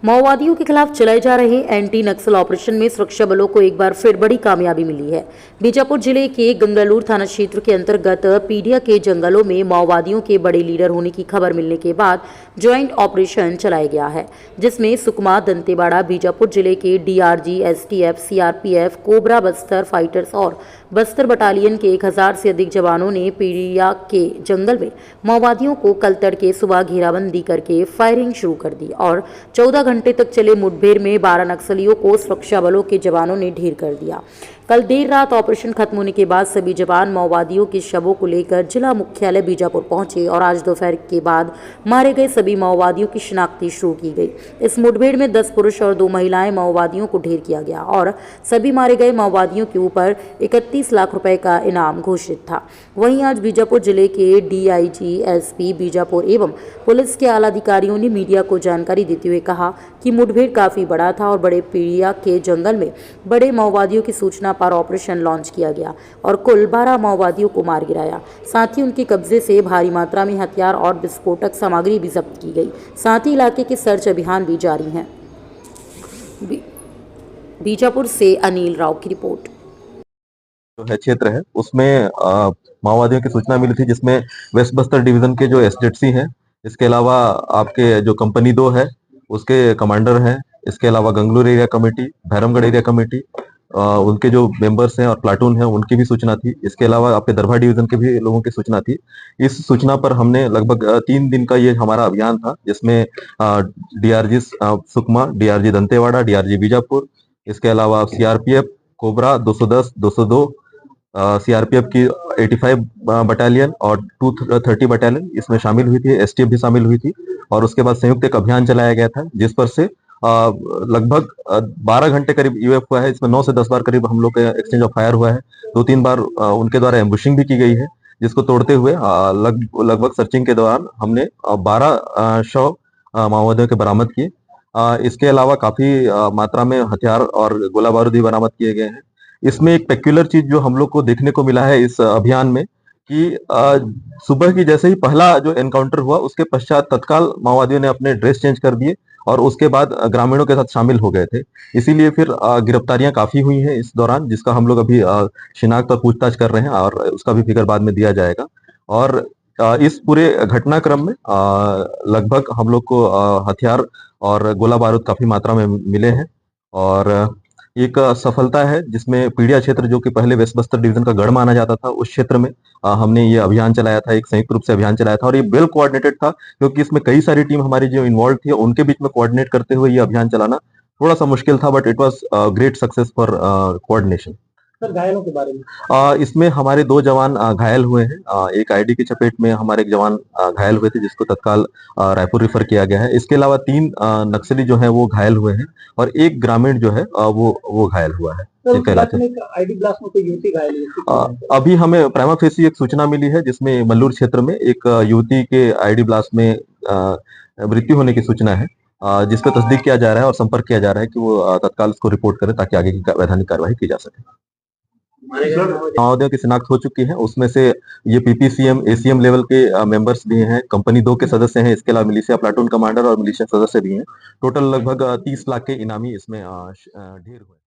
माओवादियों के खिलाफ चलाए जा रहे एंटी नक्सल ऑपरेशन में सुरक्षा बलों को एक बार फिर बड़ी कामयाबी मिली है। बीजापुर जिले के गंगालूर थाना क्षेत्र के अंतर्गत पीडिया के जंगलों में माओवादियों के बड़े लीडर होने की खबर मिलने के बाद ज्वाइंट ऑपरेशन चलाया गया है, जिसमें सुकमा, दंतेवाड़ा, बीजापुर जिले के DRG, STF, CRPF, cobra, Bastar fighters और बस्तर बटालियन के 1000 से अधिक जवानों ने पीडिया के जंगल में माओवादियों को कल तड़के सुबह घेराबंदी करके फायरिंग शुरू कर दी और 14 घंटे तक चले मुठभेड़ में 12 नक्सलियों को सुरक्षा बलों के जवानों ने ढेर कर दिया। कल देर रात ऑपरेशन खत्म होने के बाद सभी जवान माओवादियों के शवों को लेकर जिला मुख्यालय बीजापुर पहुंचे और आज दोपहर के बाद मारे गए सभी माओवादियों की शिनाख्ती शुरू की गई। इस मुठभेड़ में 10 पुरुष और 2 महिलाएं माओवादियों को ढेर किया गया और सभी मारे गए माओवादियों के ऊपर 31 लाख रुपए का इनाम घोषित था। वहीं आज बीजापुर जिले के डीआईजी, एसपी बीजापुर एवं पुलिस के आला अधिकारियों ने मीडिया को जानकारी देते हुए कहा कि मुठभेड़ काफी बड़ा था और बड़े पीड़िया के जंगल में बड़े माओवादियों की सूचना पर ऑपरेशन लॉन्च किया गया और कुल 12 माओवादियों को मार गिराया। साथ ही उनके कब्जे से भारी मात्रा में हथियार और विस्फोटक सामग्री भी जब्त की गई। साथ ही इलाके के सर्च अभियान भी जारी है। बीजापुर से अनिल राव की रिपोर्ट। जो है क्षेत्र है उसमें माओवादियों की सूचना मिली थी, जिसमें वेस्ट बस्तर डिवीजन के जो एसजेडसी हैं, इसके अलावा आपके जो कंपनी 2 है उसके कमांडर हैं, इसके अलावा Gangalur area committee, Bhairamgarh area committee, उनके जो मेंबर्स हैं और प्लाटून है उनकी भी सूचना थी। इसके अलावा आपके दरभा डिवीजन के भी लोगों की सूचना थी। इस सूचना पर हमने लगभग 3 दिन का ये हमारा अभियान था, जिसमें DRG Sukma, DRG Dantewada, DRG Bijapur, इसके अलावा सीआरपीएफ कोबरा 210, 202, सीआरपीएफ की 85 बटालियन और 230 बटालियन इसमें शामिल हुई थी, एसटीएफ भी शामिल हुई थी। और उसके बाद संयुक्त एक अभियान चलाया गया था, जिस पर से लगभग 12 घंटे करीब यूएफ हुआ है। इसमें 9 से 10 बार करीब हम लोग का एक्सचेंज ऑफ फायर हुआ है। 2-3 बार उनके द्वारा एम्बुशिंग भी की गई है, जिसको तोड़ते हुए लगभग सर्चिंग के दौरान हमने 12 शव माओवादियों के बरामद किए। इसके अलावा काफी मात्रा में हथियार और गोला बारूद भी बरामद किए गए हैं। इसमें एक पेक्युलर चीज जो हम लोग को देखने को मिला है इस अभियान में कि सुबह की जैसे ही पहला जो एनकाउंटर हुआ उसके पश्चात तत्काल माओवादियों ने अपने ड्रेस चेंज कर दिए और उसके बाद ग्रामीणों के साथ शामिल हो गए थे। इसीलिए फिर गिरफ्तारियां काफी हुई हैं इस दौरान, जिसका हम लोग अभी शिनाख्त और पूछताछ कर रहे हैं और उसका भी फिगर बाद में दिया जाएगा। और इस पूरे घटनाक्रम में लगभग हम लोग को हथियार और गोला बारूद काफी मात्रा में मिले हैं। और एक सफलता है जिसमें पीडिया क्षेत्र, जो कि पहले वेस्ट बस्तर डिवीजन का गढ़ माना जाता था, उस क्षेत्र में हमने ये अभियान चलाया था, एक संयुक्त रूप से अभियान चलाया था और ये वेल कोऑर्डिनेटेड था, क्योंकि इसमें कई सारी टीम हमारी जो इन्वॉल्व थी उनके बीच में कोऑर्डिनेट करते हुए ये अभियान चलाना थोड़ा सा मुश्किल था, but it was great success for coordination. Sir, घायलों के बारे में इसमें हमारे 2 जवान घायल हुए हैं। एक आईडी की चपेट में हमारे एक जवान घायल हुए थे, जिसको तत्काल रायपुर रेफर किया गया है। इसके अलावा 3 नक्सली जो है वो घायल हुए हैं और एक ग्रामीण जो है वो घायल हुआ है। आईडी ब्लास्ट में कोई युवती घायल हुई है। अभी हमें प्राइमा फेसी एक सूचना मिली है, जिसमें मल्लूर क्षेत्र में एक युवती के आईडी ब्लास्ट में मृत्यु होने की सूचना है, जिस पर तस्दीक किया जा रहा है और संपर्क किया जा रहा है कि वो तत्काल इसको रिपोर्ट करें ताकि आगे की वैधानिक कार्रवाई की जा सके। माओवादियों की शिनाख्त हो चुकी है, उसमें से ये पीपीसीएम, एसीएम लेवल के मेंबर्स भी हैं, कंपनी 2 के सदस्य हैं, इसके अलावा मिलिशिया प्लाटून कमांडर और मिलिशिया सदस्य भी हैं। टोटल लगभग 30 लाख के इनामी इसमें ढेर हुए।